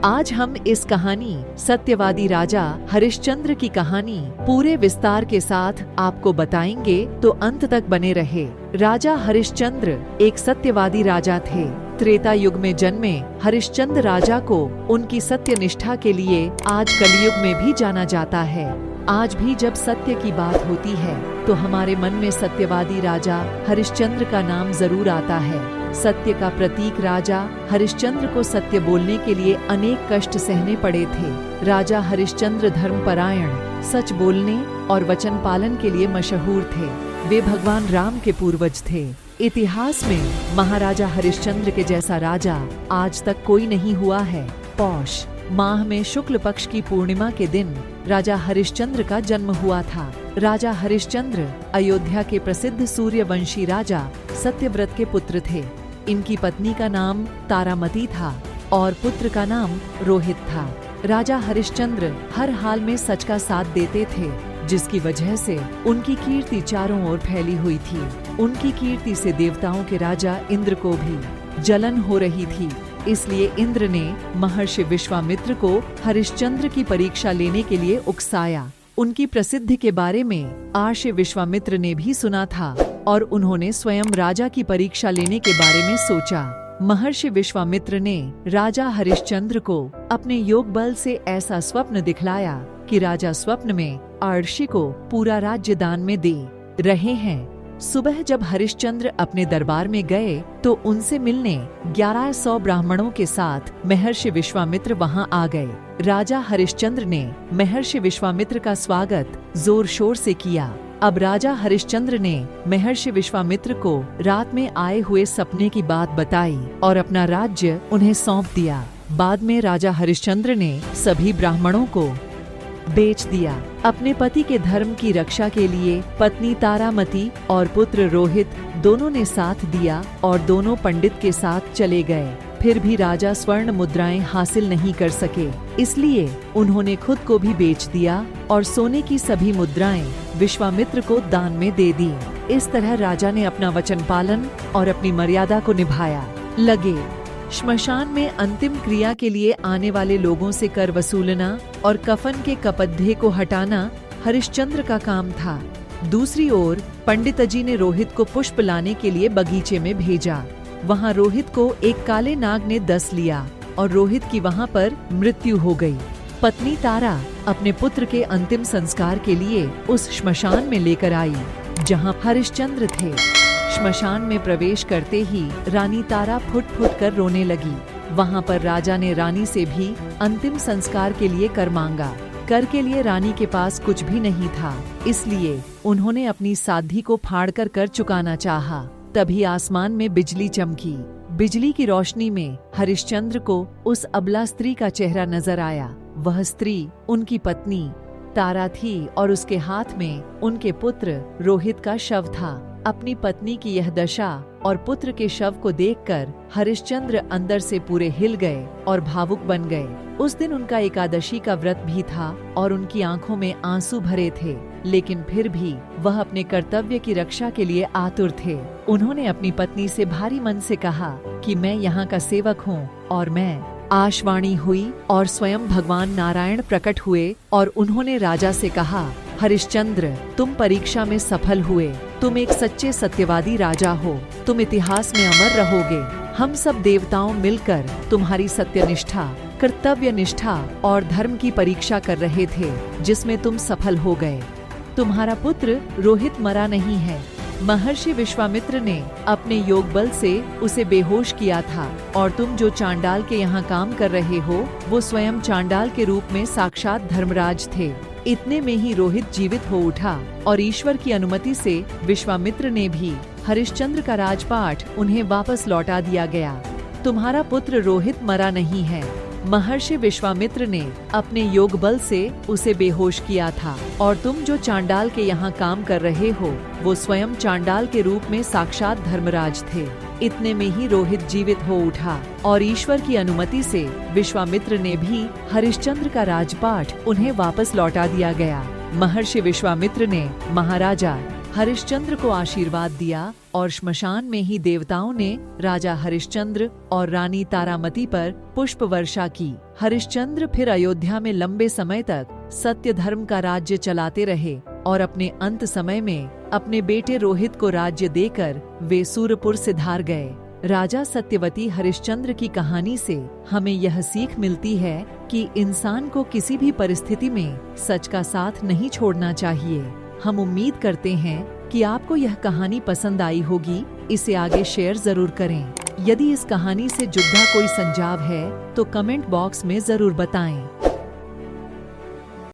आज हम इस कहानी सत्यवादी राजा हरिश्चंद्र की कहानी पूरे विस्तार के साथ आपको बताएंगे, तो अंत तक बने रहे। राजा हरिश्चंद्र एक सत्यवादी राजा थे। त्रेता युग में जन्मे हरिश्चंद्र राजा को उनकी सत्यनिष्ठा के लिए आज कलयुग में भी जाना जाता है। आज भी जब सत्य की बात होती है तो हमारे मन में सत्यवादी राजा हरिश्चंद्र का नाम जरूर आता है। सत्य का प्रतीक राजा हरिश्चंद्र को सत्य बोलने के लिए अनेक कष्ट सहने पड़े थे। राजा हरिश्चंद्र धर्मपरायण, सच बोलने और वचन पालन के लिए मशहूर थे। वे भगवान राम के पूर्वज थे। इतिहास में महाराजा हरिश्चंद्र के जैसा राजा आज तक कोई नहीं हुआ है। पौष माह में शुक्ल पक्ष की पूर्णिमा के दिन राजा हरिश्चंद्र का जन्म हुआ था। राजा हरिश्चंद्र अयोध्या के प्रसिद्ध सूर्यवंशी राजा सत्यव्रत के पुत्र थे। इनकी पत्नी का नाम तारामती था और पुत्र का नाम रोहित था। राजा हरिश्चंद्र हर हाल में सच का साथ देते थे, जिसकी वजह से उनकी कीर्ति चारों ओर फैली हुई थी। उनकी कीर्ति से देवताओं के राजा इंद्र को भी जलन हो रही थी। इसलिए इंद्र ने महर्षि विश्वामित्र को हरिश्चंद्र की परीक्षा लेने के लिए उकसाया। उनकी प्रसिद्धि के बारे में आर्षि विश्वामित्र ने भी सुना था और उन्होंने स्वयं राजा की परीक्षा लेने के बारे में सोचा। महर्षि विश्वामित्र ने राजा हरिश्चंद्र को अपने योग बल से ऐसा स्वप्न दिखलाया कि राजा स्वप्न में आर्षि को पूरा राज्य दान में दे रहे हैं। सुबह जब हरिश्चंद्र अपने दरबार में गए तो उनसे मिलने 1100 ब्राह्मणों के साथ महर्षि विश्वामित्र वहां आ गए। राजा हरिश्चंद्र ने महर्षि विश्वामित्र का स्वागत जोर शोर से किया। अब राजा हरिश्चंद्र ने महर्षि विश्वामित्र को रात में आए हुए सपने की बात बताई और अपना राज्य उन्हें सौंप दिया। बाद में राजा हरिश्चंद्र ने सभी ब्राह्मणों को बेच दिया। अपने पति के धर्म की रक्षा के लिए पत्नी तारामती और पुत्र रोहित दोनों ने साथ दिया और दोनों पंडित के साथ चले गए। फिर भी राजा स्वर्ण मुद्राएं हासिल नहीं कर सके, इसलिए उन्होंने खुद को भी बेच दिया और सोने की सभी मुद्राएं विश्वामित्र को दान में दे दी। इस तरह राजा ने अपना वचन पालन और अपनी मर्यादा को निभाया। लगे श्मशान में अंतिम क्रिया के लिए आने वाले लोगों से कर वसूलना और कफन के कपद्धे को हटाना हरिश्चंद्र का काम था। दूसरी ओर पंडितजी ने रोहित को पुष्प लाने के लिए बगीचे में भेजा। वहां रोहित को एक काले नाग ने डस लिया और रोहित की वहां पर मृत्यु हो गई। पत्नी तारा अपने पुत्र के अंतिम संस्कार के लिए उस श्मशान में लेकर आई जहां हरिश्चंद्र थे। श्मशान में प्रवेश करते ही रानी तारा फुट फुट कर रोने लगी। वहां पर राजा ने रानी से भी अंतिम संस्कार के लिए कर मांगा। कर के लिए रानी के पास कुछ भी नहीं था, इसलिए उन्होंने अपनी साध्वी को फाड़कर कर चुकाना चाहा। तभी आसमान में बिजली चमकी। बिजली की रोशनी में हरिश्चंद्र को उस अबला स्त्री का चेहरा नजर आया। वह स्त्री उनकी पत्नी तारा थी और उसके हाथ में उनके पुत्र रोहित का शव था। अपनी पत्नी की यह दशा और पुत्र के शव को देखकर हरिश्चंद्र अंदर से पूरे हिल गए और भावुक बन गए। उस दिन उनका एकादशी का व्रत भी था और उनकी आंखों में आंसू भरे थे, लेकिन फिर भी वह अपने कर्तव्य की रक्षा के लिए आतुर थे। उन्होंने अपनी पत्नी से भारी मन से कहा कि मैं यहाँ का सेवक हूँ और मैं आशवाणी हुई और स्वयं भगवान नारायण प्रकट हुए और उन्होंने राजा से कहा, हरिश्चंद्र, तुम परीक्षा में सफल हुए। तुम एक सच्चे सत्यवादी राजा हो। तुम इतिहास में अमर रहोगे। हम सब देवताओं मिलकर तुम्हारी सत्यनिष्ठा, कर्तव्य निष्ठा और धर्म की परीक्षा कर रहे थे, जिसमें तुम सफल हो गए। तुम्हारा पुत्र रोहित मरा नहीं है। महर्षि विश्वामित्र ने अपने योग बल से उसे बेहोश किया था और तुम जो चांडाल के यहाँ काम कर रहे हो वो स्वयं चांडाल के रूप में साक्षात धर्मराज थे। इतने में ही रोहित जीवित हो उठा और ईश्वर की अनुमति से विश्वामित्र ने भी हरिश्चंद्र का राजपाट उन्हें वापस लौटा दिया गया। तुम्हारा पुत्र रोहित मरा नहीं है। महर्षि विश्वामित्र ने अपने योग बल से उसे बेहोश किया था और तुम जो चांडाल के यहाँ काम कर रहे हो वो स्वयं चांडाल के रूप में साक्षात धर्मराज थे। इतने में ही रोहित जीवित हो उठा और ईश्वर की अनुमति से विश्वामित्र ने भी हरिश्चंद्र का राजपाट उन्हें वापस लौटा दिया गया। महर्षि विश्वामित्र ने महाराजा हरिश्चंद्र को आशीर्वाद दिया और श्मशान में ही देवताओं ने राजा हरिश्चंद्र और रानी तारामती पर पुष्प वर्षा की। हरिश्चंद्र फिर अयोध्या में लंबे समय तक सत्य धर्म का राज्य चलाते रहे और अपने अंत समय में अपने बेटे रोहित को राज्य देकर वे सूरपुर सिधार गए। राजा सत्यवती हरिश्चंद्र की कहानी से हमें यह सीख मिलती है कि इंसान को किसी भी परिस्थिति में सच का साथ नहीं छोड़ना चाहिए। हम उम्मीद करते हैं कि आपको यह कहानी पसंद आई होगी। इसे आगे शेयर जरूर करें। यदि इस कहानी से जुड़ा कोई संजाव है तो कमेंट बॉक्स में जरूर बताएं।